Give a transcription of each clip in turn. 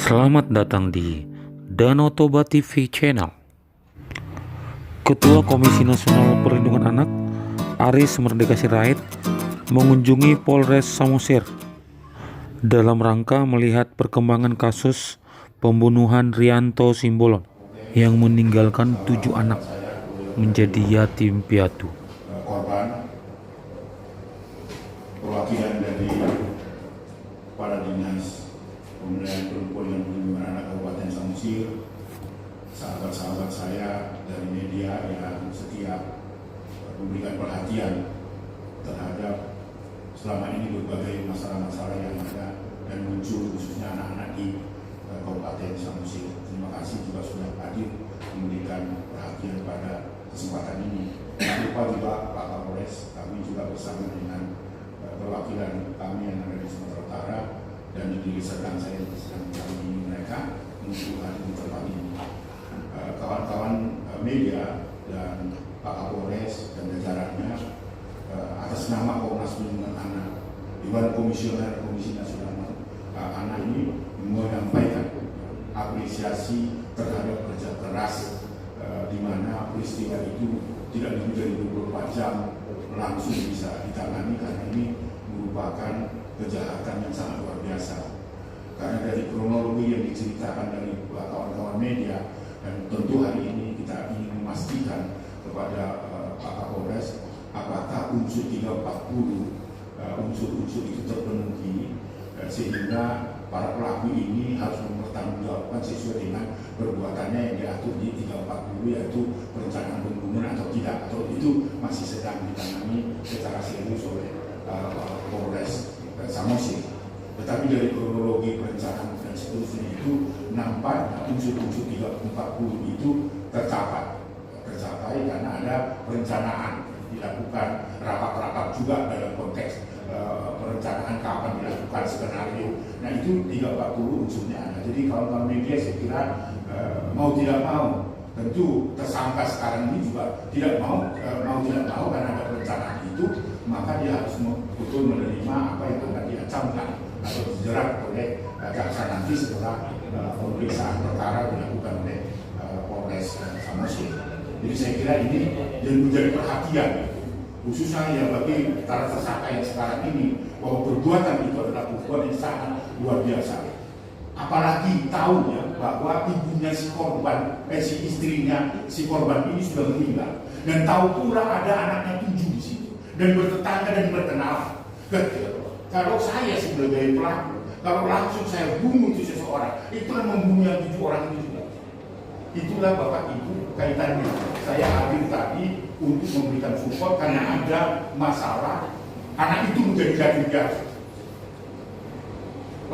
Selamat datang di Danau Toba TV Channel. Ketua Komisi Nasional Perlindungan Anak, Aris Merdeka Sirait, mengunjungi Polres Samosir dalam rangka melihat perkembangan kasus pembunuhan Rianto Simbolon yang meninggalkan 7 anak menjadi yatim piatu. Korban, perwakilan dari kepala dinas pemberdayaan perempuan dan perlindungan anak Kabupaten Samosir, sahabat-sahabat saya dari media yang setiap memberikan perhatian terhadap selama ini berbagai masalah-masalah yang ada dan muncul khususnya anak-anak di Kabupaten Samosir. Terima kasih juga sudah hadir memberikan perhatian pada kesempatan ini. Jangan lupa juga Pak Kapolres, kami juga bersama dengan perwakilan kami yang ada di Sumatera Utara dan di Serdang saya sedang mendampingi mereka untuk hadir di tempat ini. Kawan-kawan media dan Pak Kapolres dan jajarannya atas nama Komnas Perlindungan Anak, Dewan Komisioner Komisi Nasional Anak ini menyampaikan apresiasi terhadap kerja keras di mana peristiwa itu tidak menjadi 24 jam langsung bisa ditangani, karena ini merupakan kejahatan yang sangat luar biasa. Karena dari kronologi yang diceritakan dari kawan-kawan media, dan tentu hari ini kita ingin memastikan kepada Pak Kapolres apakah unsur 340 unsur-unsur itu terpenuhi sehingga para pelaku ini harus mempertanggungjawabkan sesuai dengan perbuatannya yang diatur di 340, yaitu perencanaan pembunuhan atau tidak, atau itu masih sedang ditangani secara serius oleh Polres Samosir. Tetapi dari kronologi perencanaan dan seterusnya itu nampaknya unsur-unsur 340 itu tercapai karena ada perencanaan, dilakukan rapat-rapat juga dalam konteks perencanaan kapan dilakukan skenario. Nah itu 340 unsurnya ada. Jadi kawan-kawan media saya kira mau tidak mau, tentu tersangka sekarang ini juga tidak mau tidak mau karena ada perencanaan itu, maka dia harus betul menerima apa yang akan diancamkan atau dijerat oleh jaksa nanti setelah pemeriksaan perkara dilakukan oleh Polres Samosir. Jadi saya kira ini yang menjadi perhatian, khususnya ya bagi para tersangka yang sekarang ini, bahwa perbuatan itu adalah perbuatan yang sangat luar biasa. Apalagi tahu ya bahwa ibunya si korban, si istrinya si korban ini sudah meninggal, dan tahu pula ada anaknya 7 di situ dan bertetangga dan berkenalan. Kalau saya sebagai pelaku, kalau langsung saya bunuh itu seseorang, itu kan membunuh yang 7 orang itu juga. Itulah Bapak Ibu kaitannya. Saya hadir tadi untuk memberikan support karena ada masalah anak itu menjadi yatim piatu.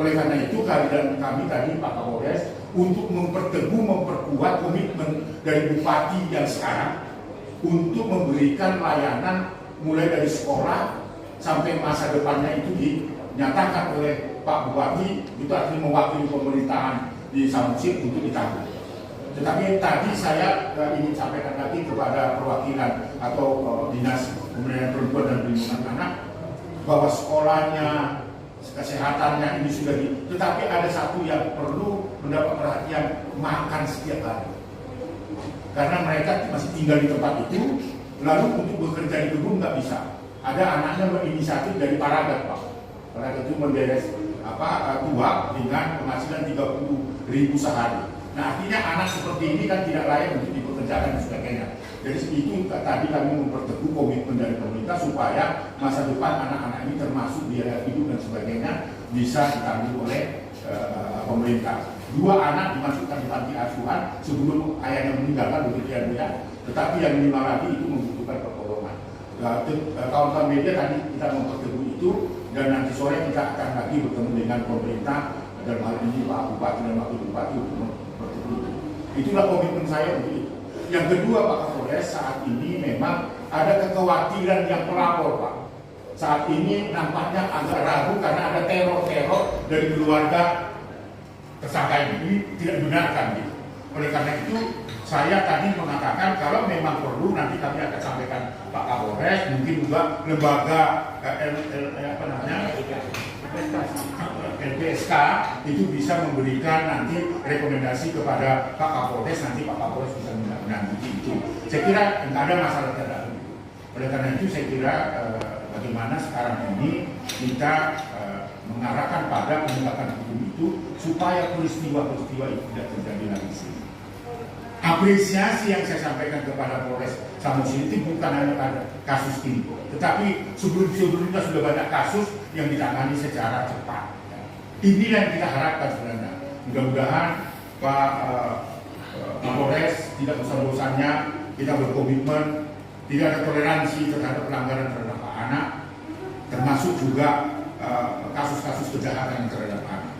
Oleh karena itu kehadiran kami tadi Pak Kapolres untuk memperteguh, memperkuat komitmen dari Bupati yang sekarang untuk memberikan layanan mulai dari sekolah sampai masa depannya itu dinyatakan oleh Pak Bupati, itu artinya mewakili pemerintahan di Samosir untuk ditanggung. Tetapi tadi saya ingin sampaikan lagi kepada perwakilan atau Dinas Pemberdayaan Perempuan dan Perlindungan Anak bahwa sekolahnya, kesehatannya ini sudah tetapi ada satu yang perlu mendapat perhatian, makan setiap hari. Karena mereka masih tinggal di tempat itu, lalu untuk bekerja di kebun nggak bisa. Ada anaknya berinisiatif dari Paragat, Pak. Paragat itu menderes tuak dengan penghasilan 30.000 sehari. Nah artinya anak seperti ini kan tidak layak untuk dipekerjakan dan sebagainya. Jadi itu tadi kami memperteguh komitmen dari pemerintah supaya masa depan anak-anak ini termasuk biaya hidup dan sebagainya bisa ditanggung oleh pemerintah. 2 anak dimasukkan di panti asuhan sebelum ayahnya meninggalkan begitu ya. Tetapi yang 5 lagi itu membutuhkan pertolongan. Kawan-kawan media tadi kita memperteguh itu, dan nanti sore kita akan lagi bertemu dengan pemerintah dalam hal ini Pak Bupati dan Wakil Bupati untuk memperteguh itu. Itulah komitmen saya untuk itu. Yang kedua Pak Kapolres, saat ini memang ada kekhawatiran yang pelapor Pak. Saat ini nampaknya agak ragu karena ada teror-teror dari keluarga tersangka ini tidak dibenarkan gitu. Oleh karena itu saya tadi mengatakan kalau memang perlu nanti kami akan sampaikan Pak Kapolres, mungkin juga lembaga LPSK itu bisa memberikan nanti rekomendasi kepada Pak Kapolres, nanti Pak Kapolres bisa menindaklanjuti itu. Saya kira nggak ada masalah terhadap itu. Oleh karena itu saya kira bagaimana sekarang ini kita mengarahkan pada penegakan hukum itu supaya peristiwa-peristiwa itu tidak terjadi lagi. Apresiasi yang saya sampaikan kepada Polres Samosir itu bukan hanya pada kasus ini, tetapi sebelumnya sudah banyak kasus yang ditangani secara cepat. Inilah yang kita harapkan sebenarnya. Mudah-mudahan Pak Polres tidak bosan-bosannya, kita berkomitmen tidak ada toleransi terhadap pelanggaran terhadap anak, termasuk juga kasus-kasus kejahatan terhadap anak.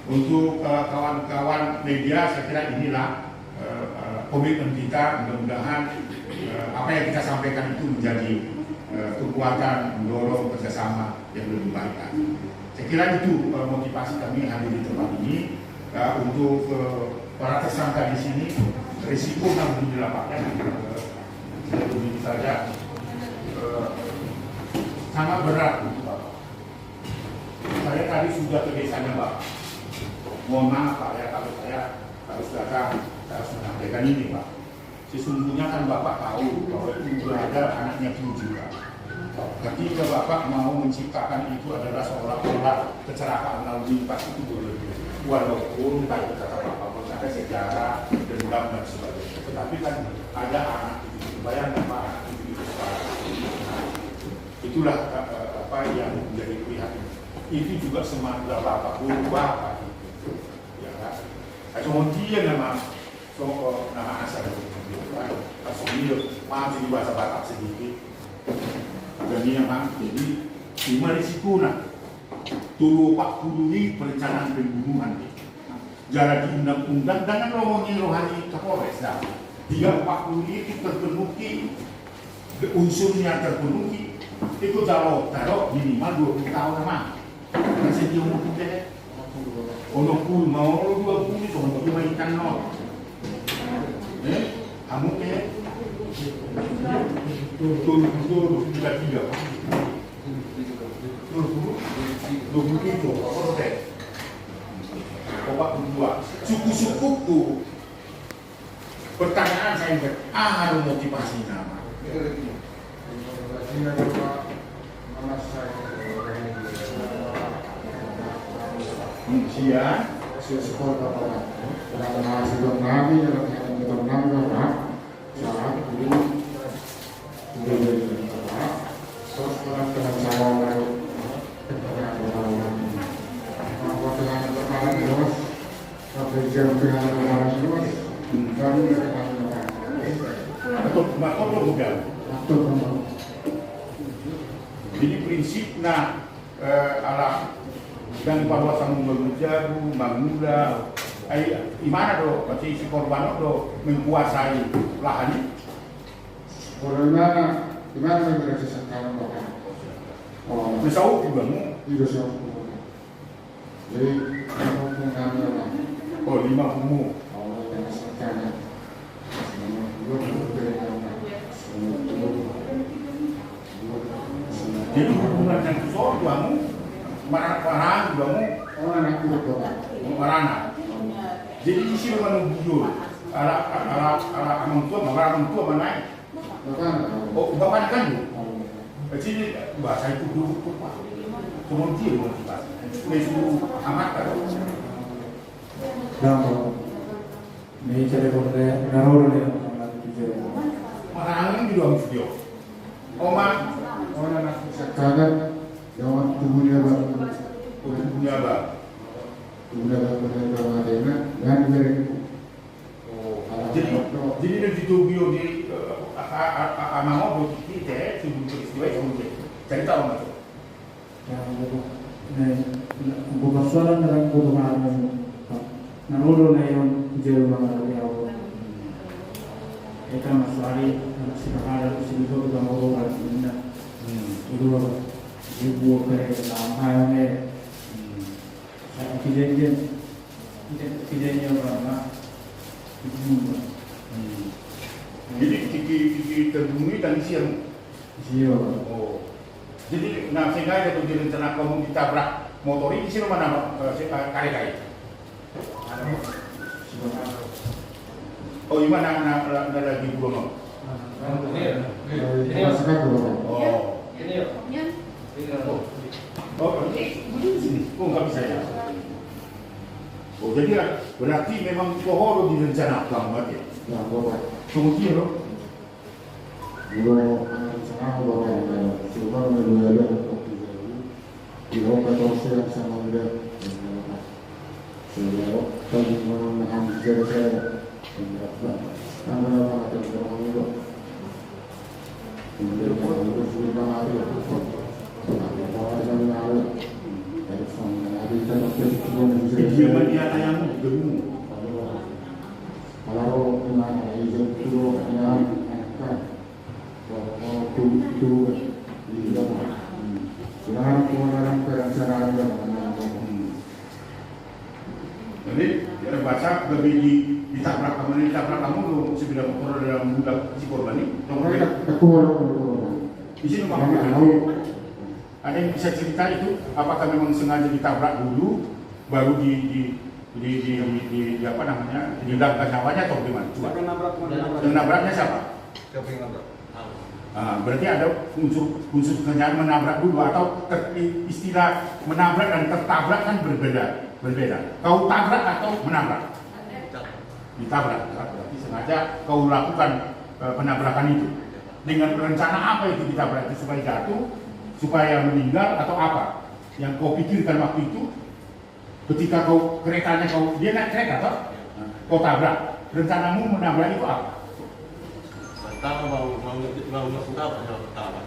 Untuk kawan-kawan media, saya kira inilah komitmen kita. Mudah-mudahan apa yang kita sampaikan itu menjadi kekuatan mendorong kerjasama yang lebih baik lagi. Saya kira itu motivasi kami hadir di tempat ini. Untuk para tersangka di sini, risiko yang di lapangan begitu saja sangat berat. Saya tadi sudah ke desanya Pak. Mohon maaf Pak ya, kalau saya harus datang, saya harus menyampaikan ini Pak. Sesungguhnya kan Bapak tahu bahwa itu ada anaknya 7 juga. Ketika Bapak mau menciptakan itu adalah seolah-olah kecelakaan lalu lintas itu berlebih. Walaupun tadi kata Bapak ada sejarah dendam dan sebagainya. Tetapi kan ada anak itu, bayangkan Pak, anak itu. Itulah apa yang menjadi prihatin. Itu juga semangat Bapak, guru Bapak itu. Ya kan? Kemudian nama asal maaf ini bahasa Batak sedikit. Jadi memang jadi lima risiko tulu Pak Kudui perencanaan pembunuhan. Jalan di undang-undang dengan ngomongin rohani Kapolres dah. 340 itu terpenuhi unsurnya terpenuhi. Itu taruh minimal 20 tahun mah. Masih dia umur kita. Ono pun mau 20 itu untuk mainkan no. Kamu ke betul 33 itu apa teh obat kedua suku-suku tuh pertanyaan saya ada motivasi nama ujian sekolah apa karena sebelum nabi dalam nabi orang saat ini terus orang dengan cara jadi prinsip ala dan bahwa sang berjaru mangula gimana do berarti si korban do menguasai lahan orangnya gimana yang berarti sekarang bapak besau juga mu tidak siap jadi kamu mengambil oh 5 kumu yang sekarang jadi hubungan yang besar kamu marah juga mu orang anak itu marana jadi isi mana bujur ala orang tua mana oh bapak kan jadi bahasa itu dulu pak kemudian motivasi mesu amat kan ini cara boleh naruh dia marana juga video oma orang anak sekarang yang tubuhnya punya apa sudah berada dan mereka jadi di video di amang kita sebelum peristiwa itu jadi tahu nggak tuh bukan soal dalam bukan naruh na yon jauh banget ya itu masalah sekarang sebelum kita mau buat itu ibu kerja lama ini kejadian orang jadi kiki terbunuh tadi siang siapa oh jadi nah sehingga itu direncanakan kamu ditabrak motori di sini mana kare-kare. Oh, ini mana lagi burono? Ini maksudnya dulu. Oh, ini sini. Oh, nggak bisa ya. Oh, jadi berarti memang pohon direncanakan banget ya. Ya, Bapak. Kemudian loh. Dulu rencana Bapak coba menjualnya di bawah 14 yang sama udah. Saya tadi menahan saya. Kemudian Kediaman dia tayang gemu. kalau dengan izin dulu dengan anak kalau tu di dalam sekarang kemudian perencanaan Jadi terbaca lebih ditabrak kamu lu sebelum motor dalam budak si korban ini. Di sini ada yang bisa cerita itu apakah memang sengaja ditabrak dulu baru di apa namanya dihilangkan nyawanya atau gimana? Coba. Yang nabraknya siapa? Siapa yang nabrak? Berarti ada unsur sengaja menabrak dulu atau istilah menabrak dan tertabrak kan berbeda. Kau tabrak atau menabrak? Ditabrak. Berarti sengaja kau lakukan penabrakan itu. Dengan rencana apa itu ditabrak? Itu supaya jatuh, supaya meninggal atau apa? Yang kau pikirkan waktu itu ketika dia naik kereta toh? Kau tabrak. Rencanamu menabrak itu apa? Pertama mau masuk apa? Pertama.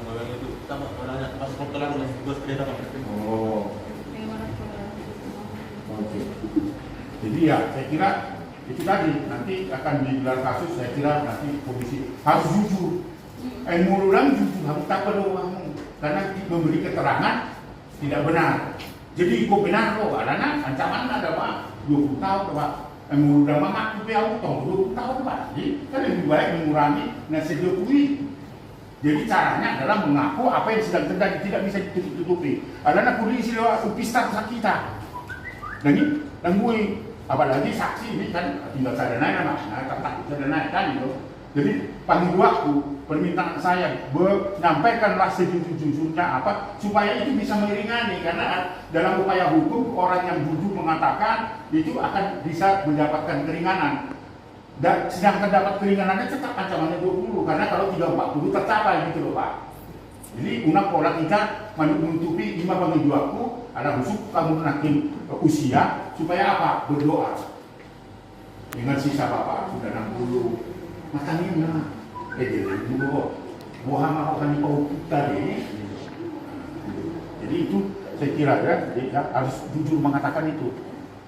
Orang itu pertama orangnya pas perkelan bus kereta kan. Oh. Oke. Jadi ya, saya kira itu tadi nanti akan digelar kasus. Saya kira nanti polisi harus jujur. Murulang jujur harus tak perlu karena memberi keterangan tidak benar. Jadi kok benar loh, karena ancaman ada Pak 20 tahun Pak. Murulang mengaku aku tahu 20 tahun Pak. Jadi kan lebih baik mengurangi nasib Jokowi. Jadi caranya adalah mengaku apa yang sedang terjadi tidak bisa ditutupi. Karena polisi lewat upistan kita. Dan ini, dan gue apalagi saksi ini kan tinggal saya naik tak saya naik kan gitu. Jadi panggil waktu permintaan saya menyampaikanlah sejujurnya apa supaya itu bisa meringankan karena dalam upaya hukum orang yang jujur mengatakan itu akan bisa mendapatkan keringanan. Dan sedang terdapat keringanannya tetap ancamannya 20 karena kalau 340 tercapai gitu loh Pak. Jadi undang pola kita menutupi 5/2 ada khusus kamu nakin usia supaya apa? Berdoa. Dengan sisa Bapak sudah 60 matanya jadi dulu buah makan pau tadi. Jadi itu saya kira ya harus jujur mengatakan itu.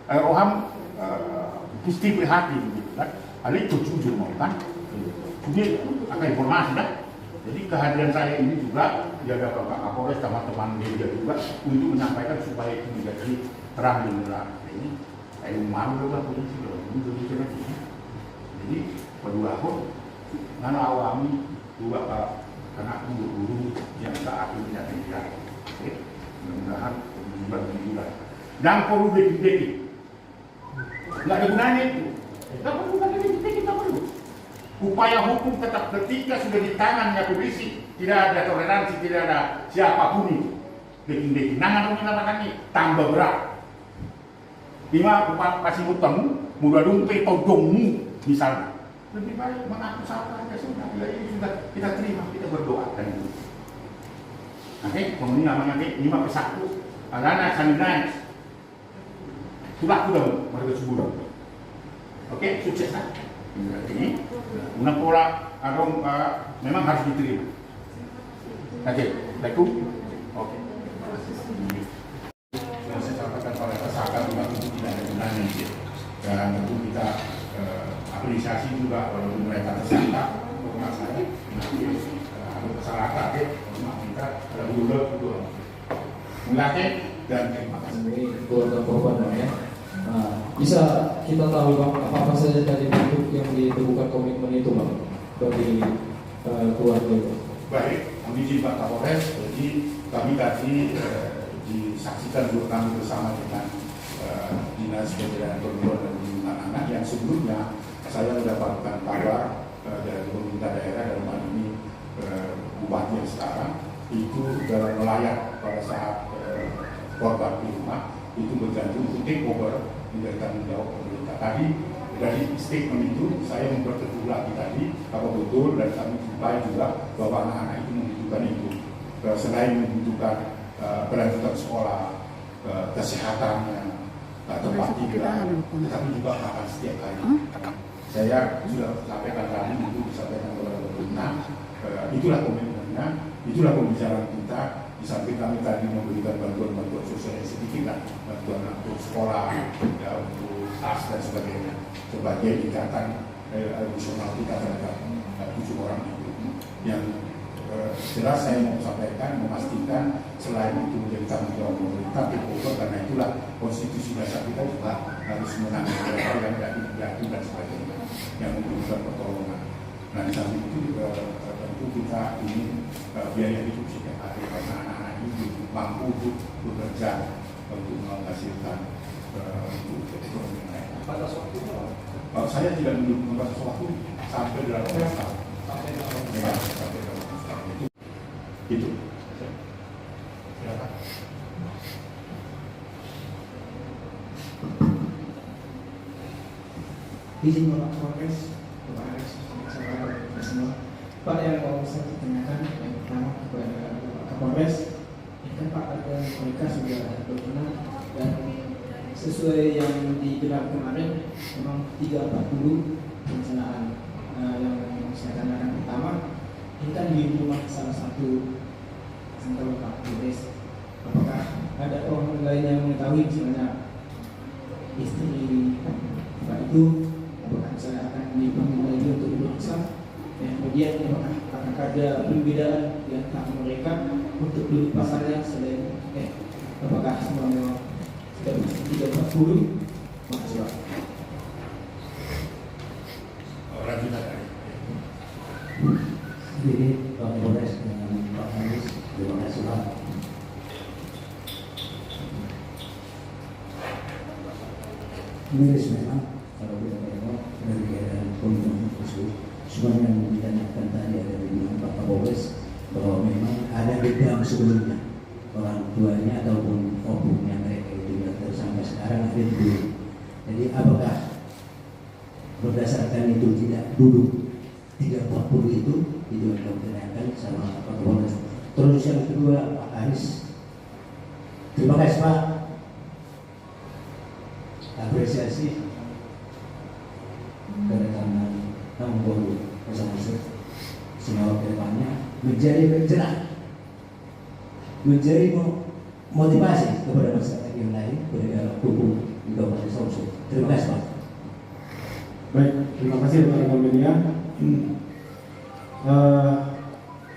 Roham pasti prihatin gitu kan. Hal itu jujur mau kan, jadi akan informasi kan. Jadi kehadiran saya ini juga jaga Bapak Kapolres sama teman media juga untuk menyampaikan supaya itu menjadi terang benderang. Ini saya malu lah polisi loh, ini begitu lagi. Jadi kedua aku nggak awami juga Pak karena aku guru yang saat ini tidak tidak. Mudah-mudahan bagi juga. Dan perlu beki nggak ada gunanya itu. Nggak perlu kita perlu. Upaya hukum tetap ketika sudah di tangannya polisi, tidak ada toleransi, tidak ada siapapun itu. Beking-beking, nangan mengatakan ini tambah berat. 5 kasih hutangmu, mudah dumpe atau dongmu misalnya. Lebih baik mengaku salah aja sudah. Bila ini sudah kita terima, kita berdoa dan itu. Oke, kemudian namanya 5 ke 1. Adana sanidai. Sudah mereka sebut. Oke, sukses lah. Ini una pola memang harus diterima. Oke, baikku. Oke. Yang saya sampaikan pada tersangka juga itu tidak ada gunanya dan tentu kita apresiasi juga walaupun mereka tersangka untuk saya ada kesalahan kita ada budak itu. Melatih dan terima kasih. Ini keluarga korban ya. Nah, bisa kita tahu Bang, apa saja tadi bentuk yang ditemukan komitmen itu Bang bagi keluarga itu? Baik, Mohon izin Pak Kapolres, jadi kami tadi disaksikan juga kami bersama dengan Dinas Pemberdayaan Perempuan dan Perlindungan Anak yang sebelumnya saya mendapatkan kabar dari pemerintah daerah dalam hal ini bupati yang sekarang itu dalam melayat pada saat korban di rumah itu berjanji untuk take over menjadi tanggung jawab pemerintah. Tadi dari statement itu saya memperteguh lagi tadi apa betul dan kami jumpai juga bahwa anak-anak itu membutuhkan itu selain membutuhkan kelanjutan sekolah, kesehatannya, tempat tinggal, tetapi juga makan setiap hari. Saya sudah sampaikan tadi itu disampaikan kepada pemerintah. Itulah komitmennya, itulah pembicaraan kita. Di samping kami tadi memberikan bantuan-bantuan sosial yang sedikit lah, bantuan untuk sekolah, ya, untuk tas dan sebagainya, sebagai ikatan emosional kita terhadap 7 orang itu. Yang jelas saya mau sampaikan, memastikan selain itu menjadi tanggung jawab pemerintah, karena itulah konstitusi dasar kita juga harus menangani mereka yang tidak dijatuh dan sebagainya, yang membutuhkan pertolongan. Nah, di samping itu juga tentu kita ingin biaya hidup setiap hari karena anak-anak ini mampu untuk bekerja untuk menghasilkan untuk ekonomi mereka. Batas waktunya Saya tidak menunjukkan batas waktu sampai 18 tahun. sampai Ya, sampai 18 tahun itu. Silakan. Izin Bapak Kapolres, Bapak Alex, saudara semua. Pak, yang mau saya tanyakan yang pertama kepada Bapak Kapolres, ini kan Pak ada mereka sudah berkenan dan sesuai yang digelar kemarin memang 340 perencanaan yang saya tanyakan pertama ini kan di rumah salah satu anggota Bapak Kapolres. Apakah ada orang lain yang mengetahui misalnya istri Pak itu apakah saya akan dipanggil lagi untuk diperiksa? Kemudian apakah ada perbedaan di antara mereka untuk duduk pasalnya selain apakah semuanya sudah 340? Makasih Pak. Lanjut tadi. Jadi Pak Kapolres dengan Pak Anies, terima kasih Pak. Miris memang kalau kita tengok dari keadaan komitmen khusus semuanya yang ditanyakan tadi ada dengan Pak Kapolres bahwa memang ada dendam sebelumnya orang tuanya ataupun oknumnya mereka itu sampai sekarang ada dulu. Jadi apakah berdasarkan itu tidak duduk 340 itu yang kami tanyakan sama Pak Kapolres. Terus yang kedua Pak Aris, terima kasih Pak, apresiasi kedatangan tanggung jawab bersama semua ke depannya menjadi pencerah, menjadi motivasi kepada masyarakat yang lain penegak hukum di Kabupaten Samosir. Terima kasih Pak. Baik, terima kasih rekan-rekan media.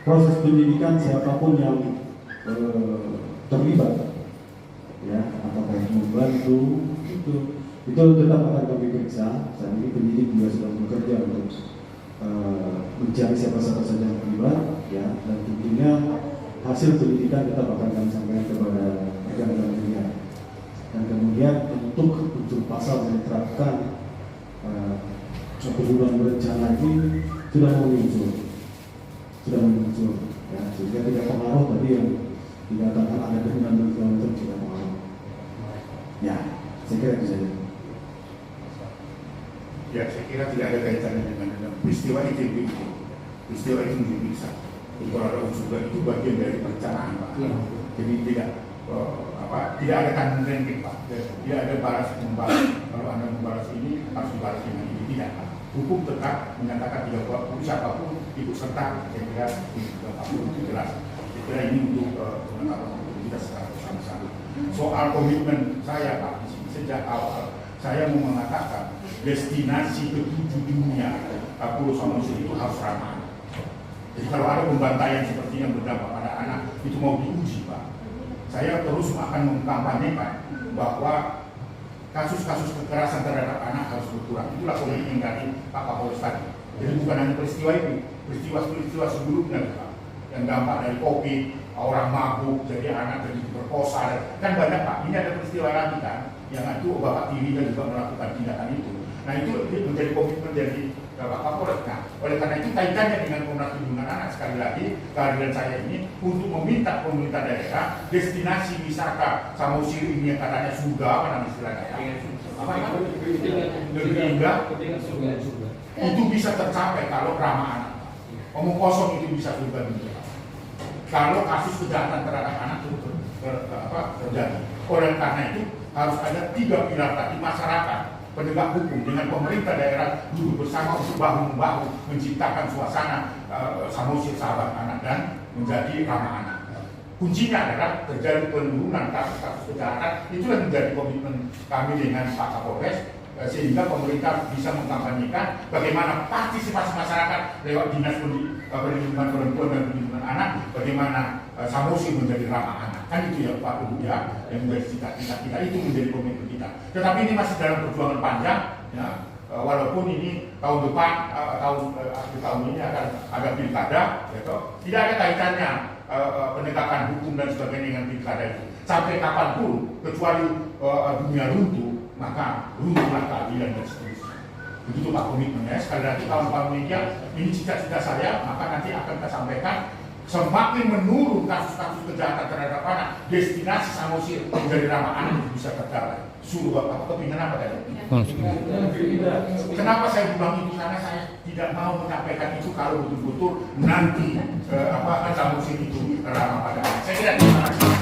Proses penyidikan siapapun yang terlibat, ya, apakah membantu itu tetap akan kami periksa. Saat ini penyidik juga sedang bekerja untuk mencari siapa-siapa saja yang terlibat, ya, dan tentunya hasil penyidikan tetap akan kami sampaikan kepada rekan-rekan media. Dan kemudian untuk unsur pasal yang diterapkan pembunuhan berencana ini sudah muncul, ya, sehingga tidak pengaruh tadi yang dikatakan ada dendam dan segala macam tidak pengaruh. Ya, saya kira itu saja. Ya, saya kira tidak ada kaitannya dengan peristiwa itu. Peristiwa itu diperiksa. Kalau ada unsur itu bagian dari perencanaan Pak. Ya. Jadi tidak ada tanggung jawab Pak. Tidak ada balas membalas. Kalau Anda membalas ini harus dibalas dengan ini, tidak Pak. Hukum tetap menyatakan 340 siapapun ikut serta. Saya kira 340 itu jelas. Saya kira ini untuk penetapan kita secara bersama-sama. Soal komitmen saya Pak di sini sejak awal saya mau mengatakan destinasi ke-7 dunia Pulau Samosir itu harus ramah. Jadi kalau ada pembantaian seperti yang berdampak pada anak itu mau diuji Pak. Saya terus akan mengkampanyekan bahwa kasus-kasus kekerasan terhadap anak harus berkurang. Itulah komitmen dari Pak Kapolres tadi. Jadi bukan hanya peristiwa itu, peristiwa sebelumnya Pak. yang dampak dari COVID, orang mabuk, jadi anak jadi diperkosa, kan banyak Pak. Ini ada peristiwa lagi kan, yang itu bapak tirinya juga melakukan tindakan itu. Nah itu menjadi komitmen dari Bapak Kapolres. Nah, oleh karena itu kaitannya dengan Komnas Perlindungan Anak, sekali lagi kehadiran saya ini untuk meminta pemerintah daerah destinasi wisata Samosir ini yang katanya surga, apa nama istilahnya? Apa negeri indah itu bisa tercapai kalau ramah anak. Omong kosong itu bisa surga juga. Kalau kasus kejahatan terhadap anak itu terjadi. Oleh karena itu harus ada 3 pilar tadi: masyarakat, penegak hukum dengan pemerintah daerah duduk bersama untuk bahu-membahu menciptakan suasana Samosir sahabat anak dan menjadi ramah anak. Kuncinya adalah terjadi penurunan kasus-kasus kejahatan. Itulah menjadi komitmen kami dengan Pak Kapolres, sehingga pemerintah bisa mengkampanyekan bagaimana partisipasi masyarakat lewat Dinas Perlindungan Perempuan dan Perlindungan Anak, bagaimana Samosir menjadi ramah anak. Kan itu ya Pak Ibu ya, yang menjadi cita-cita kita, itu menjadi komitmen kita. Tetapi ini masih dalam perjuangan panjang ya. Walaupun ini tahun depan, akhir tahun ini akan ada pilkada, gitu. Tidak ada kaitannya penegakan hukum dan sebagainya dengan pilkada itu. Sampai kapanpun, kecuali dunia runtuh, maka runtuhlah keadilan dan seterusnya. Begitu Pak komitmennya. Sekali lagi kawan-kawan media, ini cita-cita saya, maka nanti akan kita sampaikan. Semakin menurun kasus-kasus kejahatan terhadap anak, destinasi Samosir menjadi ramah anak bisa tercapai. Suruh Bapak kepinginan apa tadi? Kenapa saya bilang itu? Karena saya tidak mau menyampaikan itu kalau betul-betul nanti Samosir itu ramah pada anak. Saya kira terima kasih.